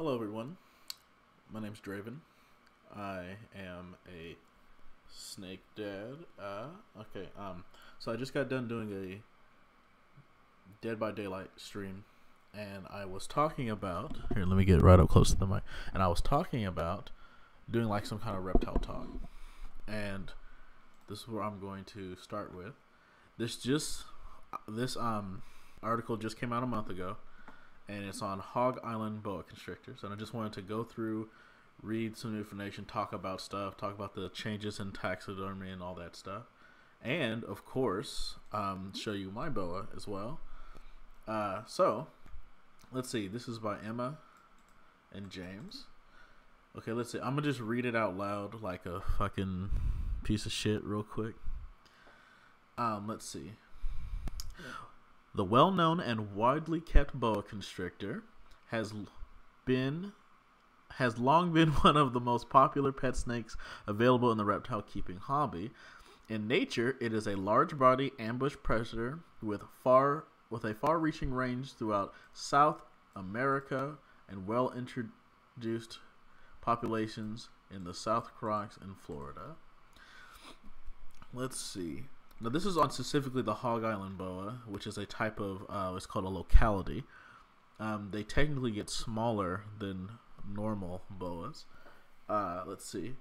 Hello, everyone. My name's Draven. I am a snake dad. Okay. So I just got done doing a Dead by Daylight stream, and I was talking about here. Let me get right up close to the mic. And I was talking about doing like some kind of reptile talk, and this is where I'm going to start with. This article just came out a month ago, and it's on Hog Island boa constrictors. And I just wanted to go through, read some information, talk about stuff, talk about the changes in taxidermy and all that stuff, and of course, show you my boa as well. So let's see. This is by Emma and James. Okay, let's see. I'm gonna just read it out loud like a fucking piece of shit, real quick. Let's see. The well-known and widely kept boa constrictor has long been one of the most popular pet snakes available in the reptile keeping hobby. In nature, it is a large-body ambush predator with a far-reaching range throughout South America and well-introduced populations in the South Crocs and Florida. Let's see. Now, this is on specifically the Hog Island boa, which is a type of, it's called a locality. They technically get smaller than normal boas. Let's see.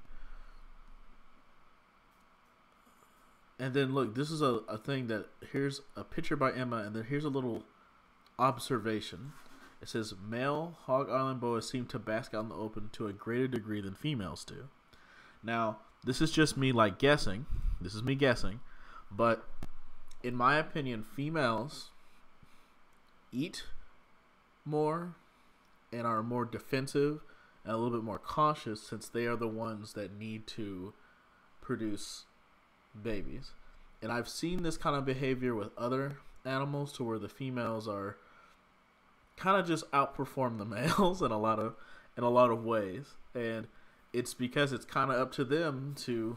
And then, look, this is a thing that, here's a picture by Emma, and then here's a little observation. It says, male Hog Island boas seem to bask out in the open to a greater degree than females do. Now, this is just me, like, guessing. This is me guessing. But in my opinion, females eat more and are more defensive and a little bit more cautious, since they are the ones that need to produce babies. And I've seen this kind of behavior with other animals, to where the females are kind of just outperform the males in a lot of ways, and it's because it's kind of up to them to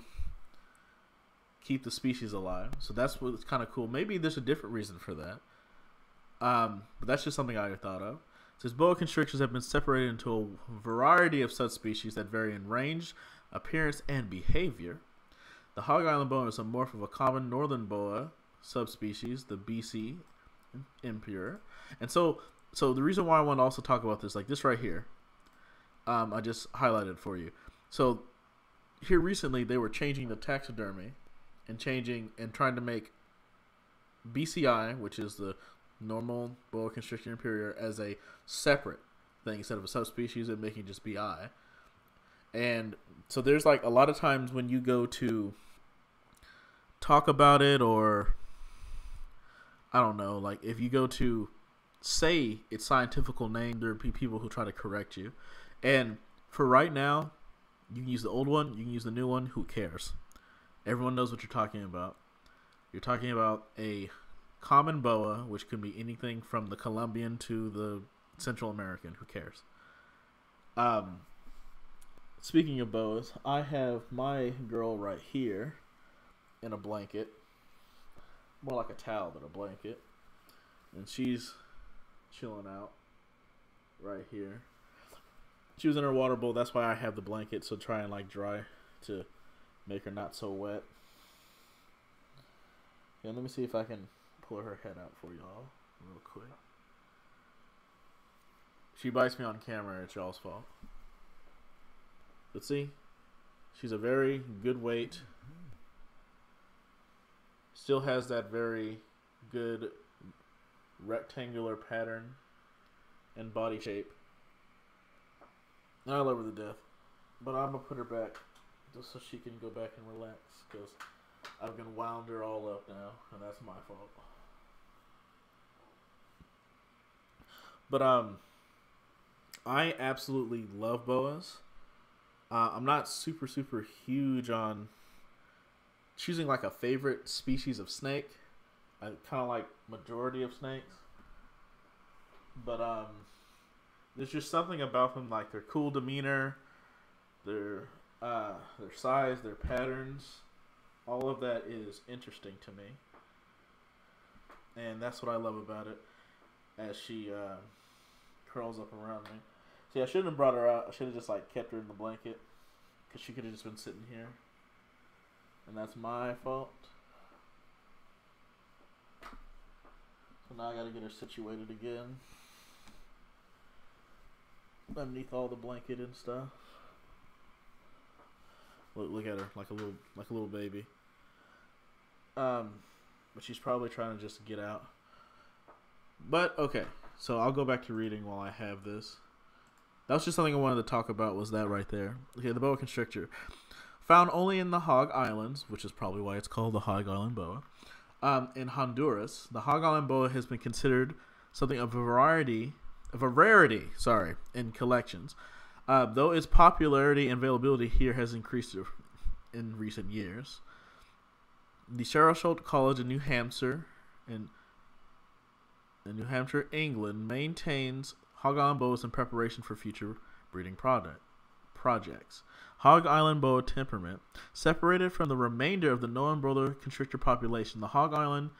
keep the species alive. So that's what's kind of cool. Maybe there's a different reason for that. But that's just something I thought of. It says boa constrictors have been separated into a variety of subspecies that vary in range, appearance, and behavior. The Hog Island boa is a morph of a common northern boa subspecies, the BC impure. And so the reason why I want to also talk about this, like this right here, I just highlighted for you. So here recently, they were changing the taxidermy and trying to make BCI, which is the normal boa constrictor inferior, as a separate thing instead of a subspecies, and making just BI. And so there's like a lot of times when you go to talk about it, or I don't know, like if you go to say its scientific name, there will be people who try to correct you. And for right now, you can use the old one, you can use the new one, who cares? Everyone knows what you're talking about. You're talking about a common boa, which can be anything from the Colombian to the Central American. Who cares? Speaking of boas, I have my girl right here in a blanket. More like a towel than a blanket. And she's chilling out right here. She was in her water bowl. That's why I have the blanket, so try and like dry to make her not so wet. Yeah, let me see if I can pull her head out for y'all real quick. She bites me on camera, it's y'all's fault. But see, she's a very good weight. Still has that very good rectangular pattern and body shape. I love her to death. But I'm going to put her back just so she can go back and relax, because I've been wound her all up now, and that's my fault. But I absolutely love boas. I'm not super huge on choosing like a favorite species of snake. I kind of like majority of snakes, but there's just something about them, like their cool demeanor, their size, their patterns, all of that is interesting to me, and that's what I love about it. As she curls up around me. See, I shouldn't have brought her out. I should have just like kept her in the blanket, because she could have just been sitting here, and that's my fault. So now I gotta get her situated again, underneath all the blanket and stuff. Look at her, like a little baby. But she's probably trying to just get out. But okay, so I'll go back to reading while I have this. That was just something I wanted to talk about, was that right there. Okay, the boa constrictor. Found only in the Hog Islands, which is probably why it's called the Hog Island boa. In Honduras, the Hog Island boa has been considered something of a rarity, in collections. Though its popularity and availability here has increased in recent years. The Sarasota College in New Hampshire, England, maintains Hog Island boas in preparation for future breeding projects. Hog Island boa temperament. Separated from the remainder of the known boa constrictor population, the Hog Island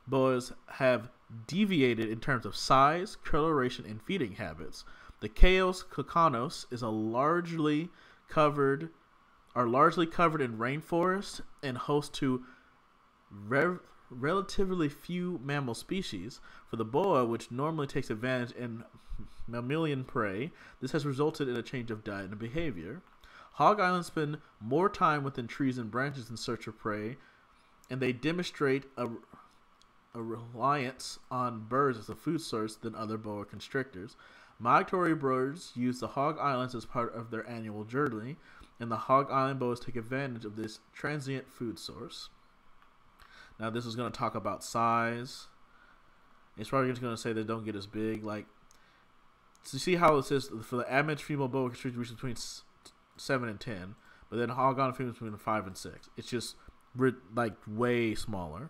boas have deviated in terms of size, coloration, and feeding habits. The Chaos cocanos is largely covered in rainforest and host to relatively few mammal species. For the boa, which normally takes advantage in mammalian prey, this has resulted in a change of diet and behavior. Hog Islands spend more time within trees and branches in search of prey, and they demonstrate a reliance on birds as a food source than other boa constrictors. Migratory birds use the Hog Islands as part of their annual journey, and the Hog Island boas take advantage of this transient food source. Now, this is going to talk about size. It's probably just going to say they don't get as big. Like, so you see how it says for the average female boa constrictor, which is between 7 and 10, but then Hog Island female is between 5 and 6. It's just like way smaller.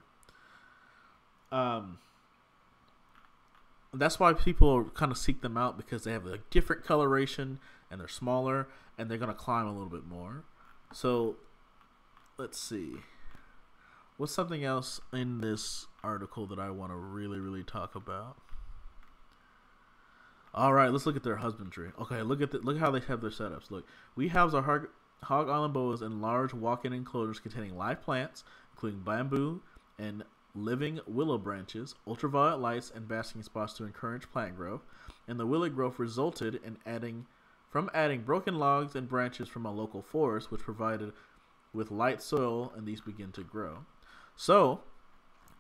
That's why people kind of seek them out, because they have a different coloration and they're smaller and they're going to climb a little bit more. So let's see. What's something else in this article that I want to really talk about? All right, let's look at their husbandry. Okay, look how they have their setups. Look, we house our Hog Island boas in large walk-in enclosures containing live plants, including bamboo and living willow branches, ultraviolet lights, and basking spots to encourage plant growth. And the willow growth resulted in adding broken logs and branches from a local forest, which provided with light soil, and these begin to grow. So,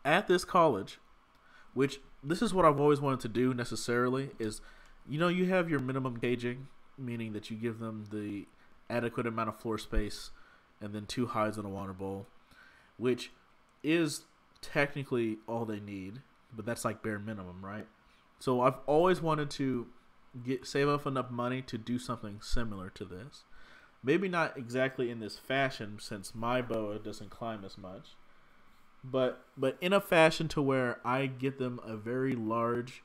at this college, which this is what I've always wanted to do necessarily, is, you have your minimum caging, meaning that you give them the adequate amount of floor space and then 2 hides in a water bowl, which is technically all they need, but that's like bare minimum, right? So I've always wanted to save up enough money to do something similar to this. Maybe not exactly in this fashion, since my boa doesn't climb as much, but in a fashion to where I get them a very large,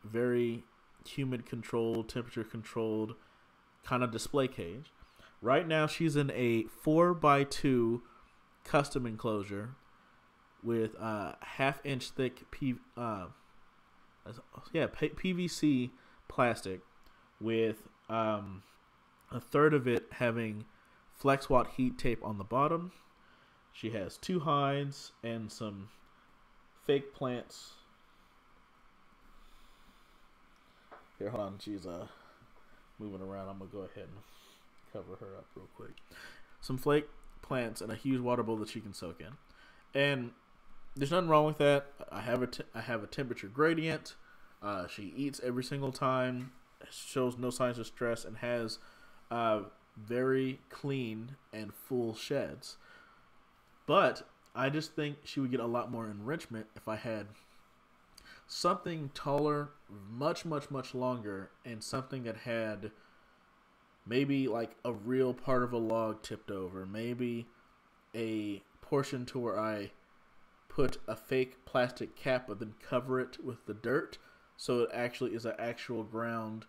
very humid controlled, temperature controlled kind of display cage. Right now she's in a 4x2 custom enclosure with half-inch thick PVC plastic, with a third of it having FlexWatt heat tape on the bottom. She has 2 hides and some fake plants. Here, hold on. She's moving around. I'm going to go ahead and cover her up real quick. Some flake plants and a huge water bowl that she can soak in. And there's nothing wrong with that. I have a temperature gradient. She eats every single time. Shows no signs of stress, and has very clean and full sheds. But I just think she would get a lot more enrichment if I had something taller, much longer, and something that had maybe like a real part of a log tipped over. Maybe a portion to where I put a fake plastic cap but then cover it with the dirt, so it actually is an actual ground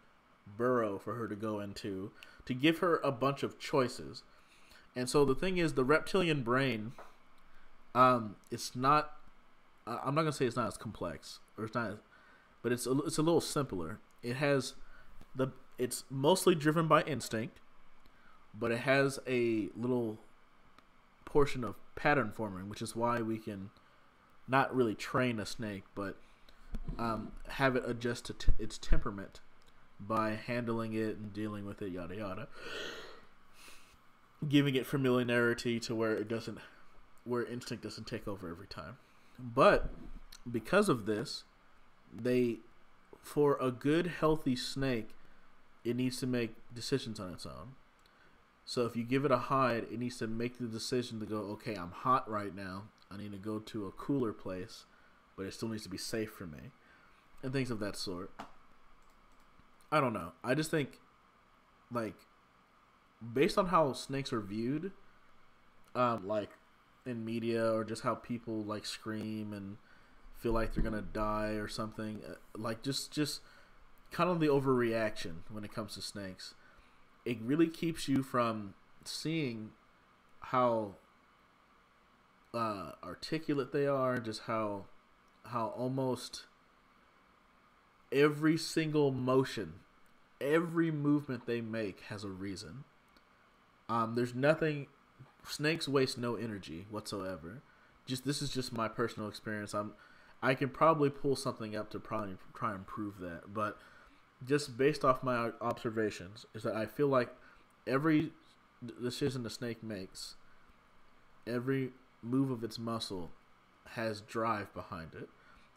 burrow for her to go into, to give her a bunch of choices. And so the thing is, the reptilian brain, it's not, I'm not gonna say it's not as complex, or it's not, but it's a little simpler. It It's mostly driven by instinct, but it has a little portion of pattern forming, which is why we can not really train a snake, but have it adjust to its temperament by handling it and dealing with it, yada yada, giving it familiarity to where instinct doesn't take over every time. But because of this, for a good healthy snake, it needs to make decisions on its own. So if you give it a hide, it needs to make the decision to go, okay, I'm hot right now, I need to go to a cooler place, but it still needs to be safe for me, and things of that sort. I don't know. I just think, like, based on how snakes are viewed, like in media, or just how people like scream and feel like they're gonna die or something, like just kind of the overreaction when it comes to snakes. It really keeps you from seeing how articulate they are, just how almost every single motion, every movement they make has a reason. There's nothing. Snakes waste no energy whatsoever. This is just my personal experience. I can probably pull something up to probably try and prove that, but just based off my observations, is that I feel like every decision the snake makes, every move of its muscle has drive behind it,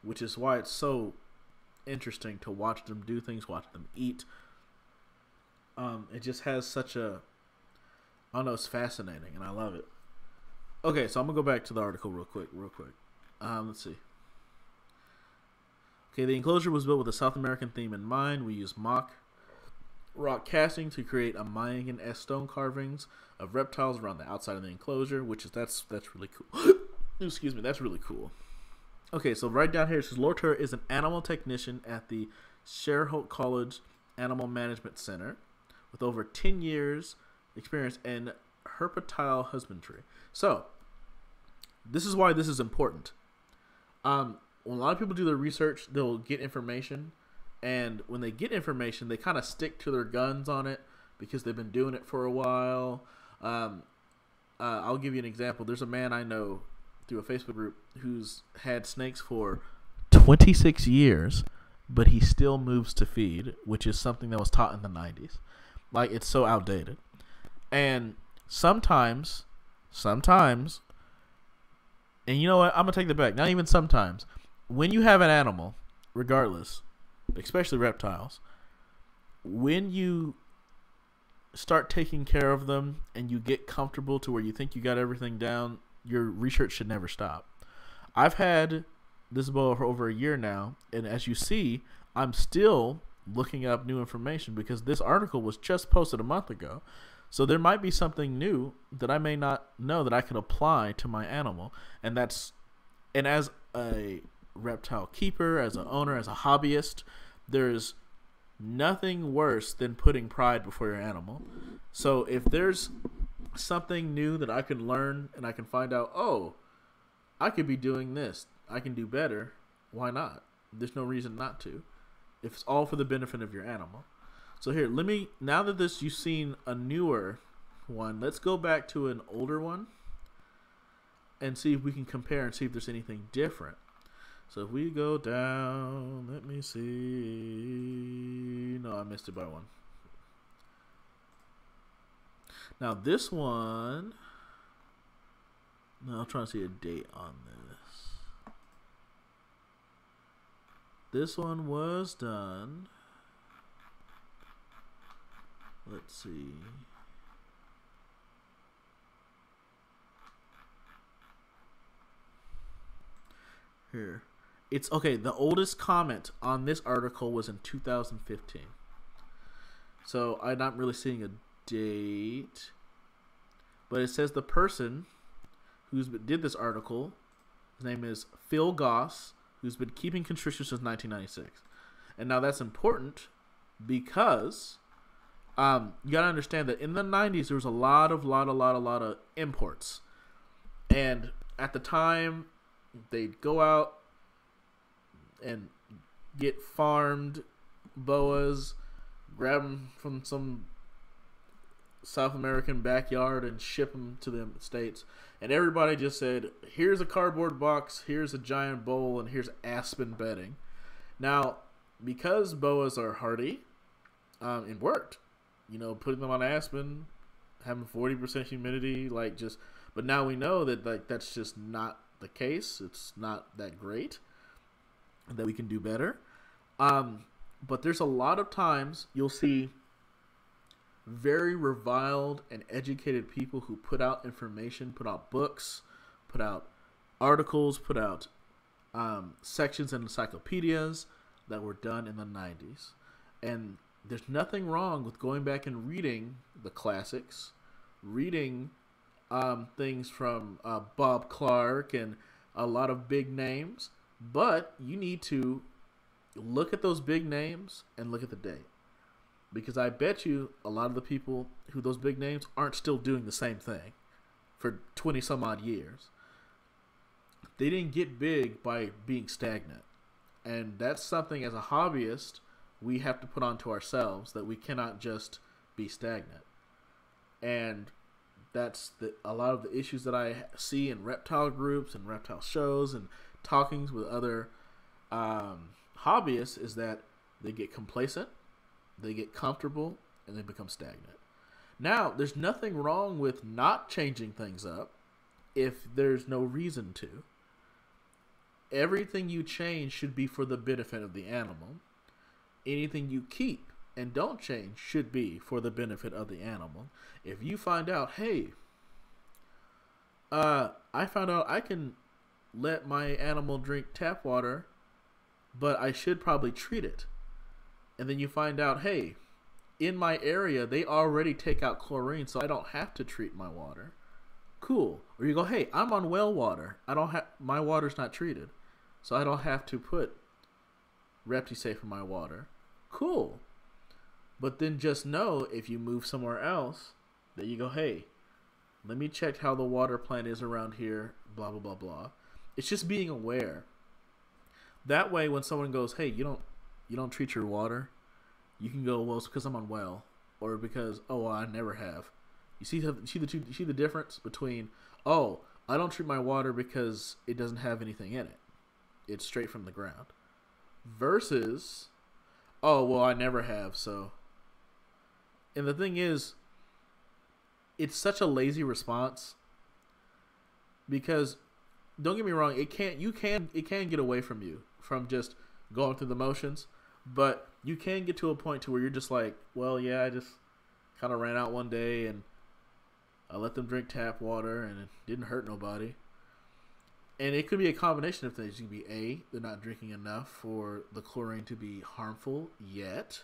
which is why it's so interesting to watch them do things, watch them eat. It just has such a, I don't know, it's fascinating, and I love it. Okay, so I'm going to go back to the article real quick. Let's see. Okay, the enclosure was built with a South American theme in mind. We used mock rock casting to create a Mayan-esque stone carvings of reptiles around the outside of the enclosure, that's really cool. Excuse me, that's really cool. Okay, so right down here it says Lorter is an animal technician at the Sherholt College Animal Management Center with over 10 years experience in herpetile husbandry. So, this is why this is important. When a lot of people do their research, they'll get information, and when they get information, they kind of stick to their guns on it because they've been doing it for a while. I'll give you an example. There's a man I know through a Facebook group who's had snakes for 26 years, but he still moves to feed, which is something that was taught in the 90s. Like, it's so outdated. And sometimes, and you know what? I'm going to take that back. Not even sometimes. When you have an animal, regardless, especially reptiles, when you start taking care of them and you get comfortable to where you think you got everything down, your research should never stop. I've had this boa for over a year now, and as you see, I'm still looking up new information because this article was just posted a month ago. So there might be something new that I may not know that I can apply to my animal. And as a reptile keeper, as an owner, as a hobbyist, there's nothing worse than putting pride before your animal. So if there's something new that I can learn and I can find out, oh, I could be doing this, I can do better, why not? There's no reason not to. If it's all for the benefit of your animal. So here, now that you've seen a newer one, let's go back to an older one and see if we can compare and see if there's anything different. So if we go down, let me see. No, I missed it by one. Now this one, no, I'm trying to see a date on this. This one was done. Let's see. Here. It's okay. The oldest comment on this article was in 2015. So I'm not really seeing a date. But it says the person who did this article, his name is Phil Goss, who's been keeping constrictions since 1996. And now that's important because you gotta understand that in the 90s there was a lot of imports, and at the time they'd go out and get farmed boas, grab them from some South American backyard and ship them to the States. And everybody just said, here's a cardboard box, here's a giant bowl, and here's aspen bedding. Now, because boas are hardy, it worked. You know, putting them on aspen, having 40% humidity, but now we know that that's just not the case. It's not that great, that we can do better. But there's a lot of times you'll see very reviled and educated people who put out information, put out books, put out articles, put out sections in encyclopedias that were done in the 90s. And there's nothing wrong with going back and reading the classics, reading things from Bob Clark and a lot of big names, but you need to look at those big names and look at the date. Because I bet you a lot of the people who those big names aren't still doing the same thing for 20 some odd years. They didn't get big by being stagnant. And that's something as a hobbyist we have to put onto ourselves, that we cannot just be stagnant. And that's a lot of the issues that I see in reptile groups and reptile shows and talkings with other hobbyists, is that they get complacent, they get comfortable, and they become stagnant. Now, there's nothing wrong with not changing things up if there's no reason to. Everything you change should be for the benefit of the animal. Anything you keep and don't change should be for the benefit of the animal. If you find out, hey, I found out I can let my animal drink tap water, but I should probably treat it. And then you find out, hey, in my area, they already take out chlorine, so I don't have to treat my water. Cool. Or you go, hey, I'm on well water. My water's not treated, so I don't have to put ReptiSafe in my water. Cool. But then just know, if you move somewhere else, that you go, hey, let me check how the water plant is around here, blah, blah, blah, blah. It's just being aware. That way, when someone goes, hey, you don't treat your water, you can go, well, it's because I'm on well, or because, oh, well, I never have. You see the difference between, oh, I don't treat my water because it doesn't have anything in it. It's straight from the ground. Versus, oh, well, I never have, so. And the thing is, it's such a lazy response, because don't get me wrong, it can get away from you from just going through the motions, but you can get to a point to where you're just like, well, yeah, I just kind of ran out one day and I let them drink tap water and it didn't hurt nobody. And it could be a combination of things. It can be A, they're not drinking enough for the chlorine to be harmful yet,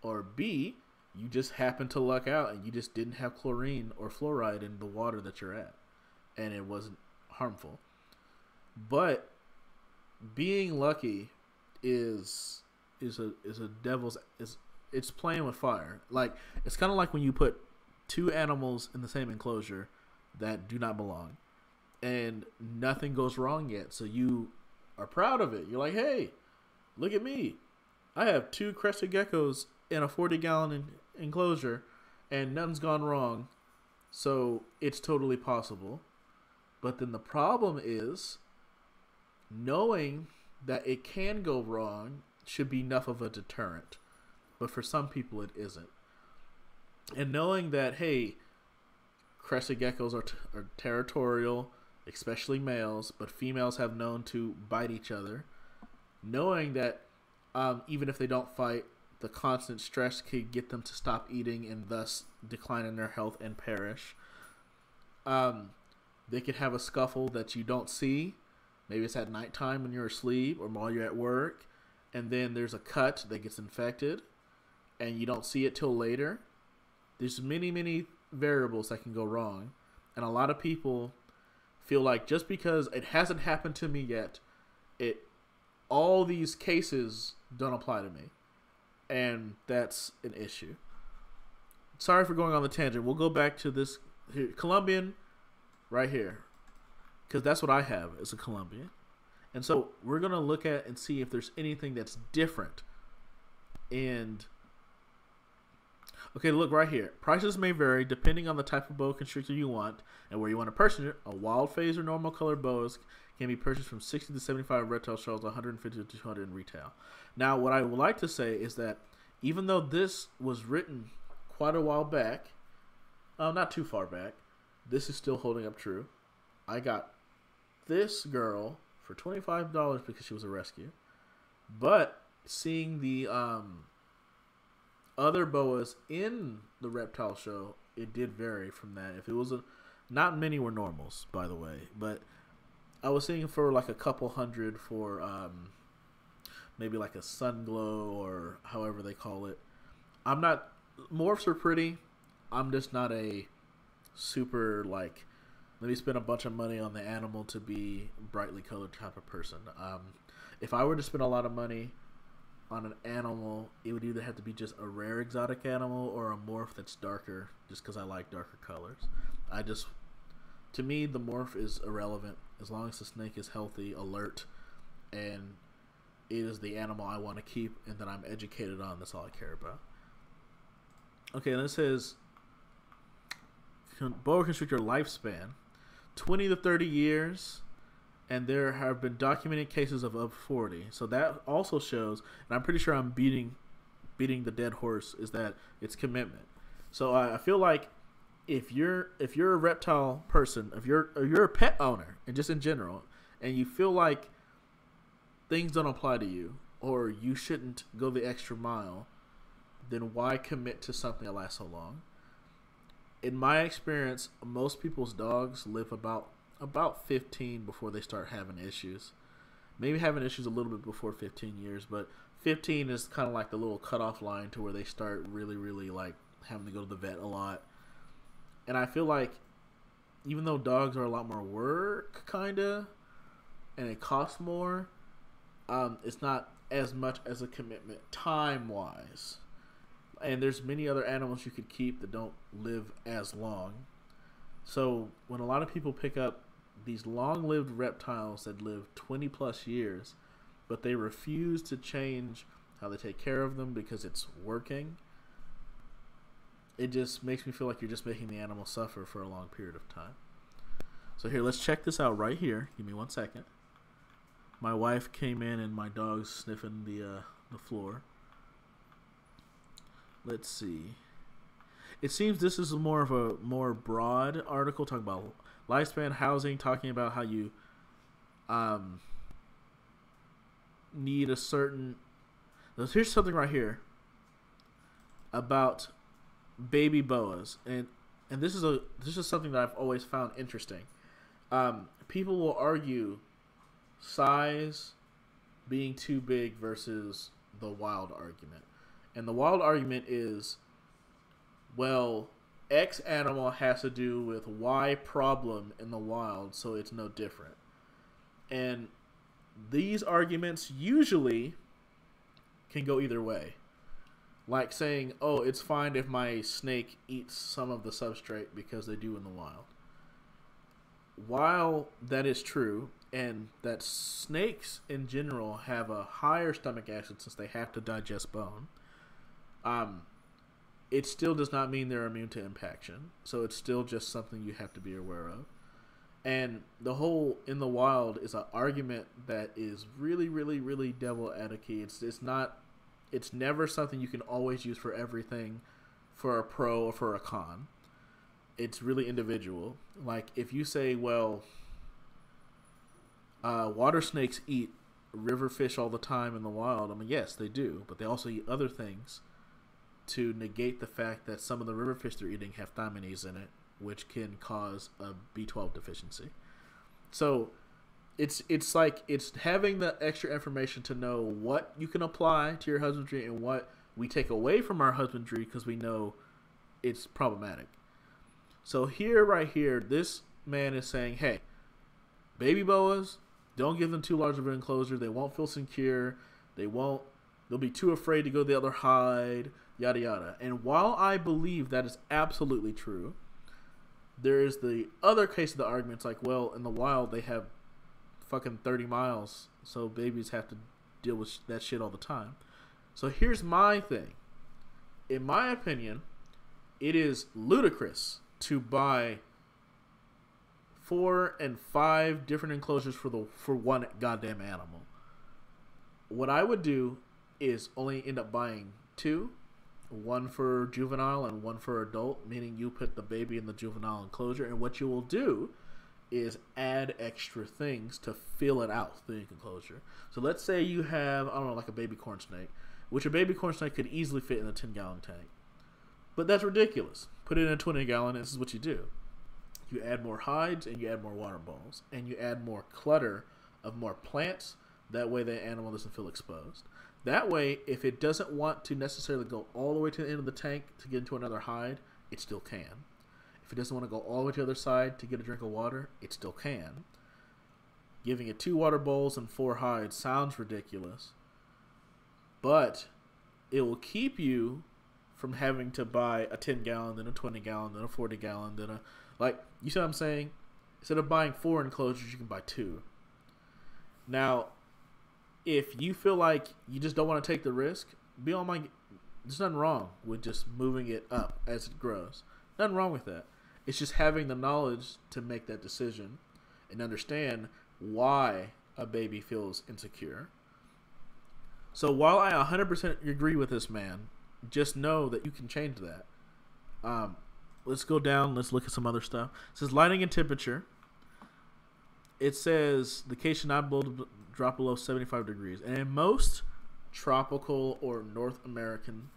or B, you just happened to luck out and you just didn't have chlorine or fluoride in the water that you're at, and it wasn't harmful. But being lucky is it's playing with fire. Like, it's kind of like when you put two animals in the same enclosure that do not belong, and nothing goes wrong yet, so you are proud of it. You're like, hey, look at me, I have two crested geckos in a 40-gallon enclosure and nothing's gone wrong, so it's totally possible. But then the problem is, knowing that it can go wrong should be enough of a deterrent, but for some people it isn't. And knowing that, hey, crested geckos are territorial, especially males, but females have known to bite each other. Knowing that even if they don't fight, the constant stress could get them to stop eating and thus decline in their health and perish. They could have a scuffle that you don't see. Maybe it's at nighttime when you're asleep or while you're at work, and then there's a cut that gets infected and you don't see it till later. There's many variables that can go wrong, and a lot of people feel like just because it hasn't happened to me yet, all these cases don't apply to me, and that's an issue. Sorry for going on the tangent. We'll go back to this here, Colombian right here, because that's what I have as a Colombian. And so we're going to look at and see if there's anything that's different and Okay, look right here. Prices may vary depending on the type of boa constrictor you want and where you want to purchase it. A wild phase or normal colored boas can be purchased from 60 to 75 reptile shells, 150 to 200 in retail. Now, what I would like to say is that even though this was written quite a while back, not too far back, this is still holding up true. I got this girl for $25 because she was a rescue. But seeing the other boas in the reptile show, it did vary from that. If it was not many were normals, by the way, but I was seeing for like a couple hundred for maybe like a sun glow or however they call it. I'm not, morphs are pretty. I'm just not a super like, let me spend a bunch of money on the animal to be brightly colored type of person. If I were to spend a lot of money on an animal, it would either have to be just a rare exotic animal or a morph that's darker, just because I like darker colors. To me, the morph is irrelevant as long as the snake is healthy, alert, and it is the animal I want to keep and that I'm educated on. That's all I care about. Okay, and it says boa constrictor lifespan, 20 to 30 years, and there have been documented cases of up 40. So that also shows, and I'm pretty sure I'm beating the dead horse, is that it's commitment. So I feel like if you're a reptile person, if you're a pet owner, and just in general, and you feel like things don't apply to you, or you shouldn't go the extra mile, then why commit to something that lasts so long? In my experience, most people's dogs live about 15 before they start having issues. Maybe having issues a little bit before 15 years, but 15 is kind of like the little cutoff line to where they start really, really like having to go to the vet a lot. And I feel like even though dogs are a lot more work, kinda, and it costs more, it's not as much as a commitment time-wise. And there's many other animals you could keep that don't live as long. So when a lot of people pick up these long-lived reptiles that live 20 plus years, but they refuse to change how they take care of them because it's working, it just makes me feel like you're just making the animal suffer for a long period of time. So here, let's check this out right here. Give me 1 second. My wife came in and my dog's sniffing the floor. Let's see. It seems this is more of a more broad article talking about lifespan, housing, talking about how you need a certain. Here's something right here about baby boas, and this is something that I've always found interesting. People will argue size being too big versus the wild argument. And the wild argument is, well, X animal has to do with Y problem in the wild, so it's no different. And these arguments usually can go either way. Like saying, oh, it's fine if my snake eats some of the substrate because they do in the wild. While that is true, and that snakes in general have a higher stomach acid since they have to digest bone, it still does not mean they're immune to impaction. So it's still just something you have to be aware of. And the whole in the wild is an argument that is really, really, really devil advocate. It's never something you can always use for everything, for a pro or for a con. It's really individual. Like if you say, well, water snakes eat river fish all the time in the wild. I mean, yes, they do, but they also eat other things to negate the fact that some of the river fish they're eating have thiamines in it, which can cause a B12 deficiency. So it's like it's having the extra information to know what you can apply to your husbandry and what we take away from our husbandry because we know it's problematic. So here, right here, this man is saying, hey, baby boas, don't give them too large of an enclosure. They won't feel secure. They'll be too afraid to go the other hide, yada, yada. And while I believe that is absolutely true, there is the other case of the argument. It's like, well, in the wild, they have fucking 30 miles, so babies have to deal with that shit all the time. So here's my thing. In my opinion, it is ludicrous to buy 4 and 5 different enclosures for one goddamn animal. What I would do is only end up buying 2, one for juvenile and one for adult, meaning you put the baby in the juvenile enclosure, and what you will do is add extra things to fill it out, the enclosure. So let's say you have, I don't know, like a baby corn snake, which a baby corn snake could easily fit in a 10-gallon tank. But that's ridiculous. Put it in a 20-gallon, and this is what you do. You add more hides, and you add more water bowls, and you add more clutter of more plants. That way the animal doesn't feel exposed. That way, if it doesn't want to necessarily go all the way to the end of the tank to get into another hide, it still can. If it doesn't want to go all the way to the other side to get a drink of water, it still can. Giving it 2 water bowls and 4 hides sounds ridiculous, but it will keep you from having to buy a 10-gallon, then a 20-gallon, then a 40-gallon, then a... Like, you see what I'm saying? Instead of buying 4 enclosures, you can buy 2. Now, if you feel like you just don't want to take the risk, there's nothing wrong with just moving it up as it grows. Nothing wrong with that. It's just having the knowledge to make that decision and understand why a baby feels insecure. So while I 100% agree with this man, just know that you can change that. Let's go down. Let's look at some other stuff. It says lighting and temperature. It says the cage should not drop below 75 degrees. And in most tropical or North American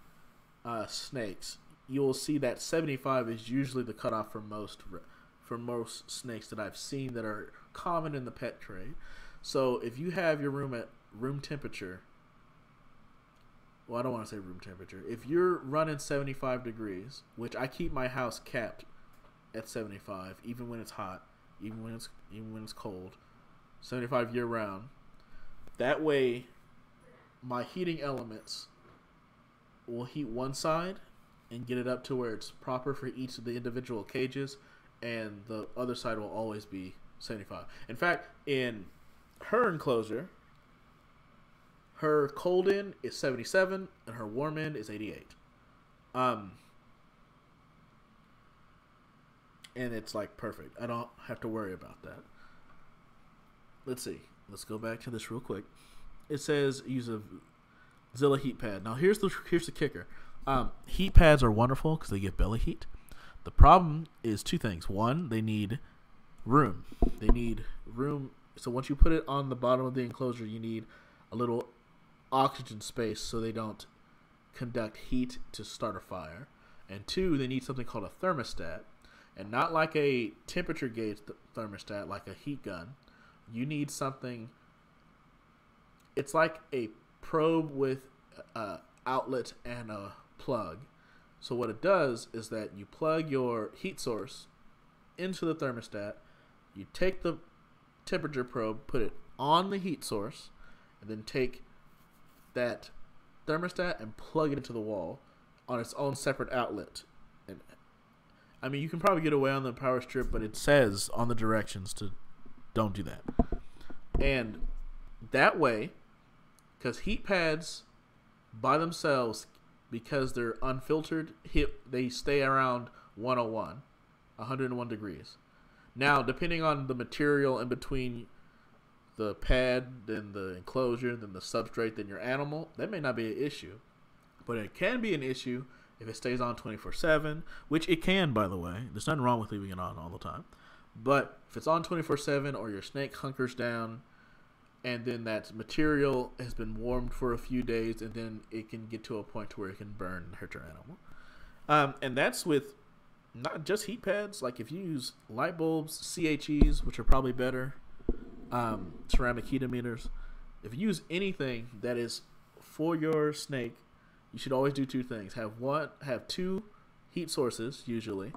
snakes, you'll see that 75 is usually the cutoff for most snakes that I've seen that are common in the pet trade. So if you have your room at room temperature, well, I don't want to say room temperature. If you're running 75 degrees, which I keep my house capped at 75, even when it's hot, even when it's cold, 75 year round. That way, my heating elements will heat one side and get it up to where it's proper for each of the individual cages, and the other side will always be 75. In fact, in her enclosure, her cold end is 77 and her warm end is 88. And it's like perfect. I don't have to worry about that. Let's see. Let's go back to this real quick. It says use a Zilla heat pad. Now here's the kicker. Heat pads are wonderful because they give belly heat. The problem is 2 things. One, they need room. They need room. So once you put it on the bottom of the enclosure, you need a little oxygen space so they don't conduct heat to start a fire. And 2, they need something called a thermostat. And not like a temperature gauge thermostat, like a heat gun. You need something. It's like a probe with an outlet and a plug. So what it does is that you plug your heat source into the thermostat. You take the temperature probe, put it on the heat source, and then take that thermostat and plug it into the wall on its own separate outlet. And I mean, you can probably get away on the power strip, but it says on the directions to don't do that. And that way, because heat pads by themselves, because they're unfiltered, they stay around 101 degrees. Now, depending on the material in between the pad, then the enclosure, then the substrate, then your animal, that may not be an issue. But it can be an issue if it stays on 24/7, which it can, by the way. There's nothing wrong with leaving it on all the time. But if it's on 24/7 or your snake hunkers down and then that material has been warmed for a few days, and then it can get to a point to where it can burn and hurt your animal. And that's with not just heat pads. Like if you use light bulbs, CHEs, which are probably better, ceramic heat emitters. If you use anything that is for your snake, you should always do 2 things. Have 2 heat sources, usually,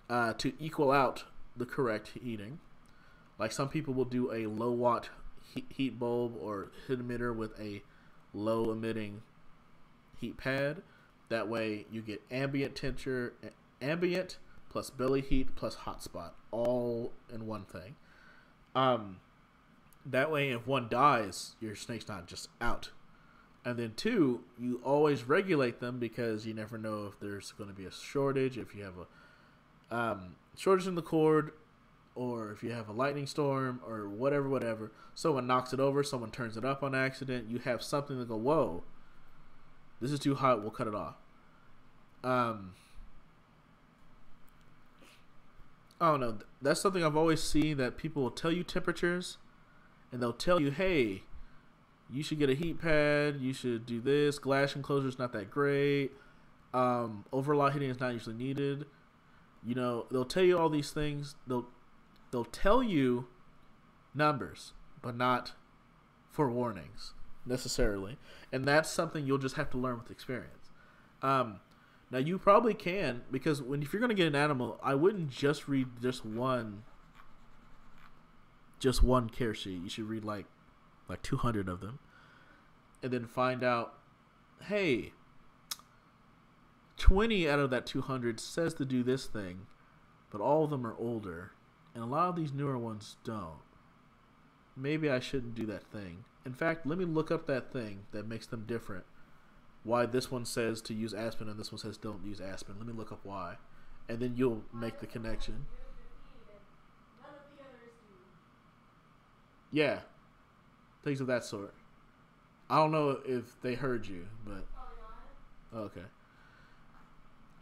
to equal out the correct heating. Like some people will do a low watt heat bulb or heat emitter with a low emitting heat pad. That way you get ambient temperature, ambient plus belly heat plus hot spot, all in one thing. That way if one dies, your snake's not just out. And then 2, you always regulate them because you never know if there's going to be a shortage, if you have a shortage in the cord, or if you have a lightning storm or whatever. Someone knocks it over, someone turns it up on accident. You have something to go, whoa, this is too hot, we'll cut it off. I don't know. That's something I've always seen, that people will tell you temperatures, and they'll tell you, hey, you should get a heat pad, you should do this, glass enclosure is not that great, overlock heating is not usually needed. You know, they'll tell you all these things. They'll tell you numbers, but not forewarnings necessarily. And that's something you'll just have to learn with experience. Now you probably can, because if you're going to get an animal, I wouldn't just read just one care sheet. You should read like 200 of them, and then find out, hey, 20 out of that 200 says to do this thing, but all of them are older, and a lot of these newer ones don't. Maybe I shouldn't do that thing. In fact, let me look up that thing that makes them different. Why this one says to use aspen and this one says don't use aspen. Let me look up why, and then you'll make the connection. Yeah. Things of that sort. I don't know if they heard you, but okay.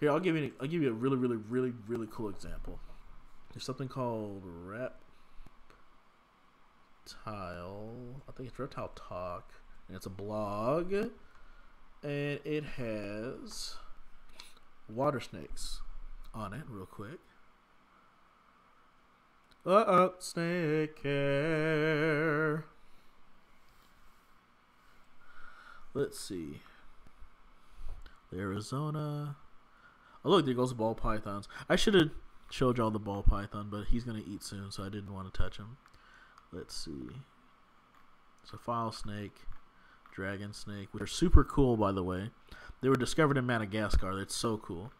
Here, I'll give you a really cool example. There's something called Reptile. I think it's Reptile Talk, and it's a blog, and it has water snakes on it. Real quick. Snake care. Let's see. Arizona. Oh, look, there goes the ball pythons. I should have showed y'all the ball python, but he's going to eat soon, so I didn't want to touch him. Let's see. It's a file snake, dragon snake, which are super cool, by the way. They were discovered in Madagascar. That's so cool.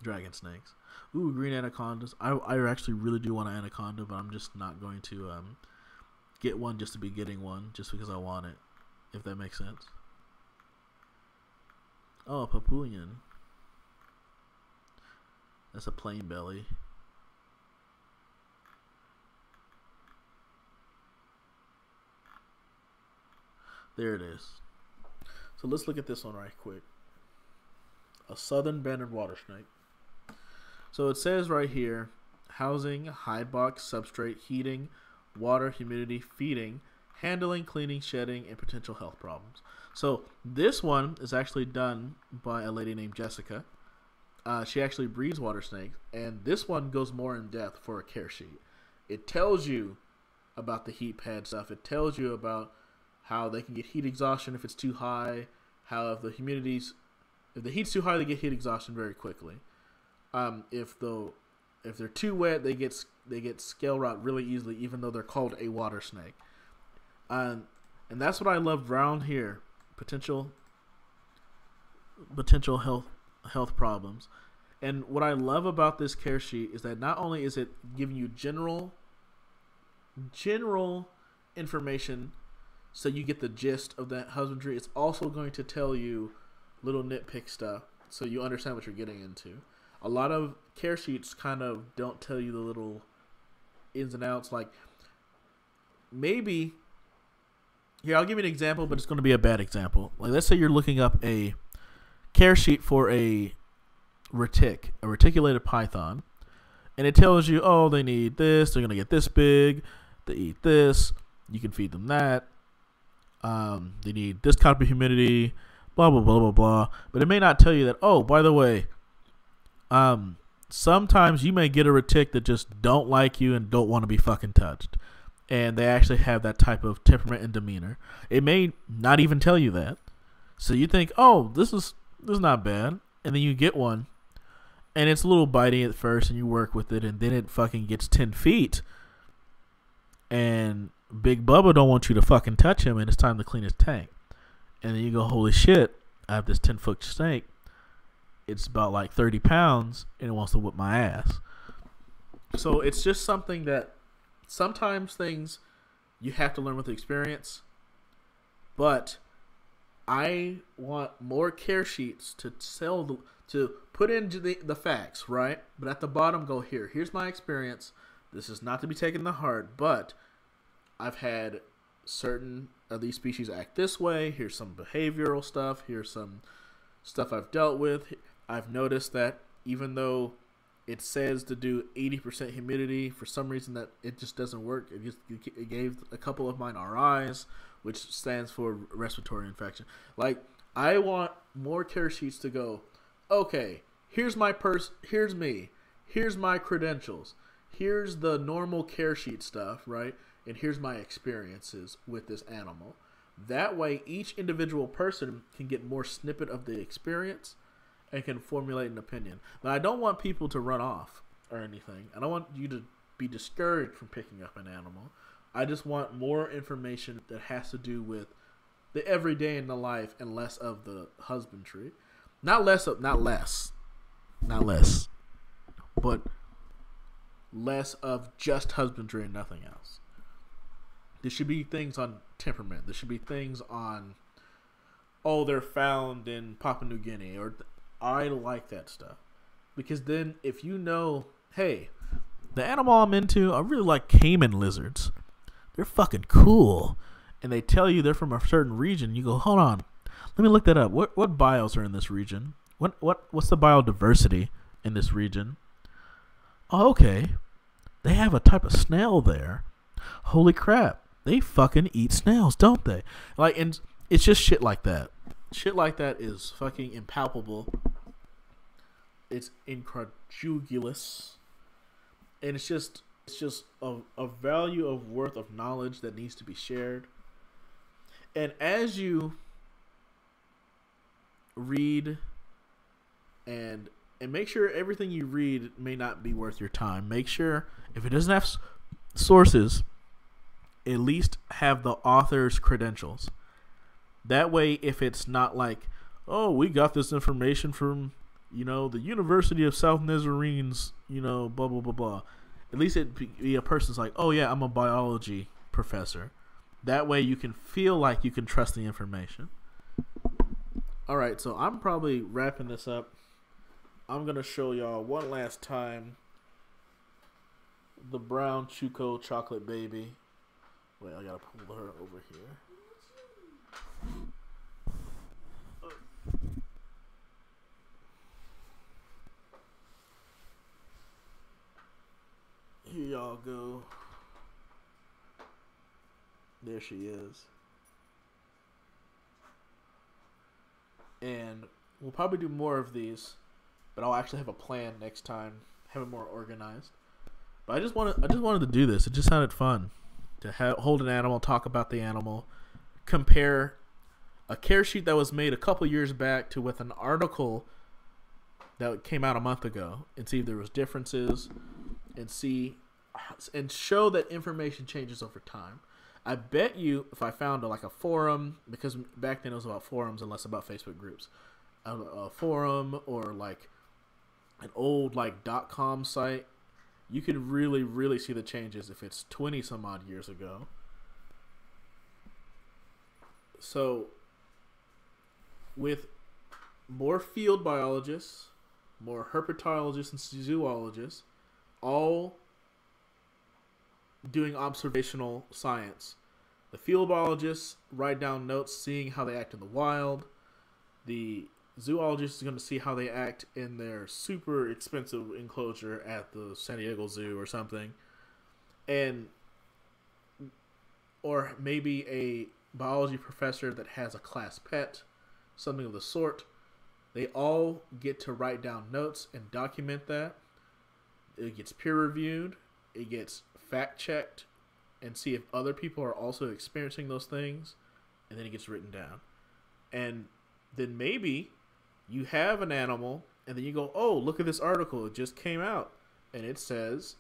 Dragon snakes. Ooh, green anacondas. I actually really do want an anaconda, but I'm just not going to get one just to be getting one, just because I want it, if that makes sense. Oh, a Papulian. That's a plain belly. There it is. So let's look at this one right quick. A southern banded water snake. So it says right here, housing, hide box, substrate, heating, water, humidity, feeding, handling, cleaning, shedding, and potential health problems. So this one is actually done by a lady named Jessica. She actually breeds water snakes, and this one goes more in depth for a care sheet. It tells you about the heat pad stuff. It tells you about how they can get heat exhaustion if it's too high, how if the heat's too high, they get heat exhaustion very quickly. If they're too wet, they get scale rot really easily, even though they're called a water snake. And that's what I love around here. Potential health problems. And what I love about this care sheet is that not only is it giving you general information so you get the gist of that husbandry, it's also going to tell you little nitpick stuff so you understand what you're getting into. A lot of care sheets kind of don't tell you the little ins and outs. Like, maybe, here, I'll give you an example, but it's going to be a bad example. Like, let's say you're looking up a care sheet for a reticulated python, and it tells you, oh, they need this, they're going to get this big, they eat this, you can feed them that, they need this type of humidity, blah, blah, blah, blah, blah. But it may not tell you that, oh, by the way, sometimes you may get a retic that just don't like you and don't want to be fucking touched. And they actually have that type of temperament and demeanor. It may not even tell you that. So you think, oh, this is not bad. And then you get one, and it's a little bitey at first, and you work with it, and then it fucking gets 10 feet. And Big Bubba don't want you to fucking touch him, and it's time to clean his tank. And then you go, holy shit, I have this 10-foot snake. It's about like 30 pounds, and it wants to whip my ass. So it's just something that sometimes things you have to learn with experience. But I want more care sheets to to put into the facts, right? But at the bottom, go here. Here's my experience. This is not to be taken to heart, but I've had certain of these species act this way. Here's some behavioral stuff. Here's some stuff I've dealt with. I've noticed that even though it says to do 80% humidity, for some reason that it just doesn't work. It gave a couple of mine RIs, which stands for respiratory infection. Like, I want more care sheets to go, okay, here's my here's me, here's my credentials, here's the normal care sheet stuff, right? And here's my experiences with this animal. That way, each individual person can get more snippet of the experience and can formulate an opinion. But I don't want people to run off or anything. I don't want you to be discouraged from picking up an animal. I just want more information that has to do with the everyday in the life and less of the husbandry. Not less, but less of just husbandry and nothing else. There should be things on temperament. There should be things on, oh, they're found in Papua New Guinea. Or I like that stuff. Because then if you know, hey, the animal I'm into, I really like caiman lizards. They're fucking cool. And they tell you they're from a certain region. You go, hold on, let me look that up. What bios are in this region? What's the biodiversity in this region? Oh, okay. They have a type of snail there. Holy crap. They fucking eat snails, don't they? Like, and it's just shit like that. Shit like that is fucking impalpable. It's incredulous. And it's just a value of worth of knowledge that needs to be shared. And as you read and make sure everything you read may not be worth your time. Make sure if it doesn't have sources, at least have the author's credentials. That way, if it's not like, oh, we got this information from, the University of South Nazarene's, blah, blah, blah, blah. At least it be a person's like, oh, yeah, I'm a biology professor. That way you can feel like you can trust the information. All right, so I'm probably wrapping this up. I'm going to show y'all one last time the brown Chuco chocolate baby. Wait, I gotta pull her over here. Here y'all go. There she is. And we'll probably do more of these, but I'll actually have a plan next time, have it more organized. But I just wanted to do this. It just sounded fun to hold an animal, talk about the animal, compare a care sheet that was made a couple years back to with an article that came out a month ago, and see if there was differences, and show that information changes over time. I bet you if I found a forum, because back then it was about forums and less about Facebook groups, a forum or like an old .com site, you could really, really see the changes if it's 20 some odd years ago. So with more field biologists, more herpetologists and zoologists, all doing observational science. The field biologists write down notes seeing how they act in the wild. The zoologist is going to see how they act in their super expensive enclosure at the San Diego Zoo or something. Or maybe a biology professor that has a class pet, something of the sort. They all get to write down notes and document that. It gets peer reviewed. It gets fact checked and see if other people are also experiencing those things, and then it gets written down. And then maybe you have an animal and then you go, oh, look at this article, it just came out and it says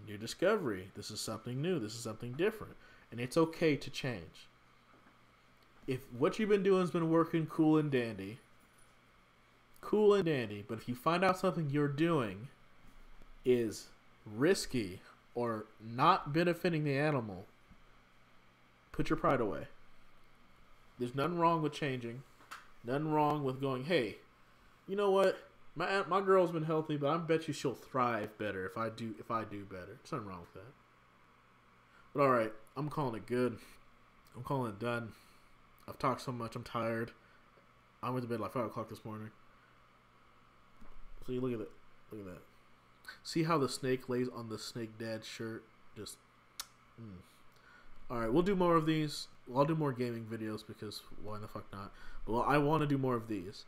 new discovery, this is something new, this is something different, and it's okay to change. If what you've been doing has been working cool and dandy, but if you find out something you're doing is risky or not benefiting the animal, put your pride away. There's nothing wrong with changing. Nothing wrong with going, hey, you know what? My girl's been healthy, but I bet you she'll thrive better if I do better. There's nothing wrong with that. But all right, I'm calling it good. I'm calling it done. I've talked so much. I'm tired. I went to bed like 5 o'clock this morning. So you look at it. Look at that. See how the snake lays on the snake dad's shirt? Just. All right, we'll do more of these. I'll do more gaming videos because why the fuck not? But I want to do more of these.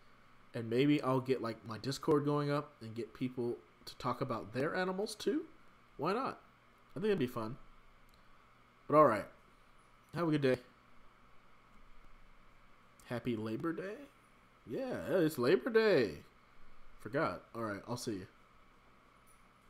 And maybe I'll get like my Discord going up and get people to talk about their animals too. Why not? I think it'd be fun. But all right. Have a good day. Happy Labor Day? Yeah, it's Labor Day. Forgot. All right, I'll see you.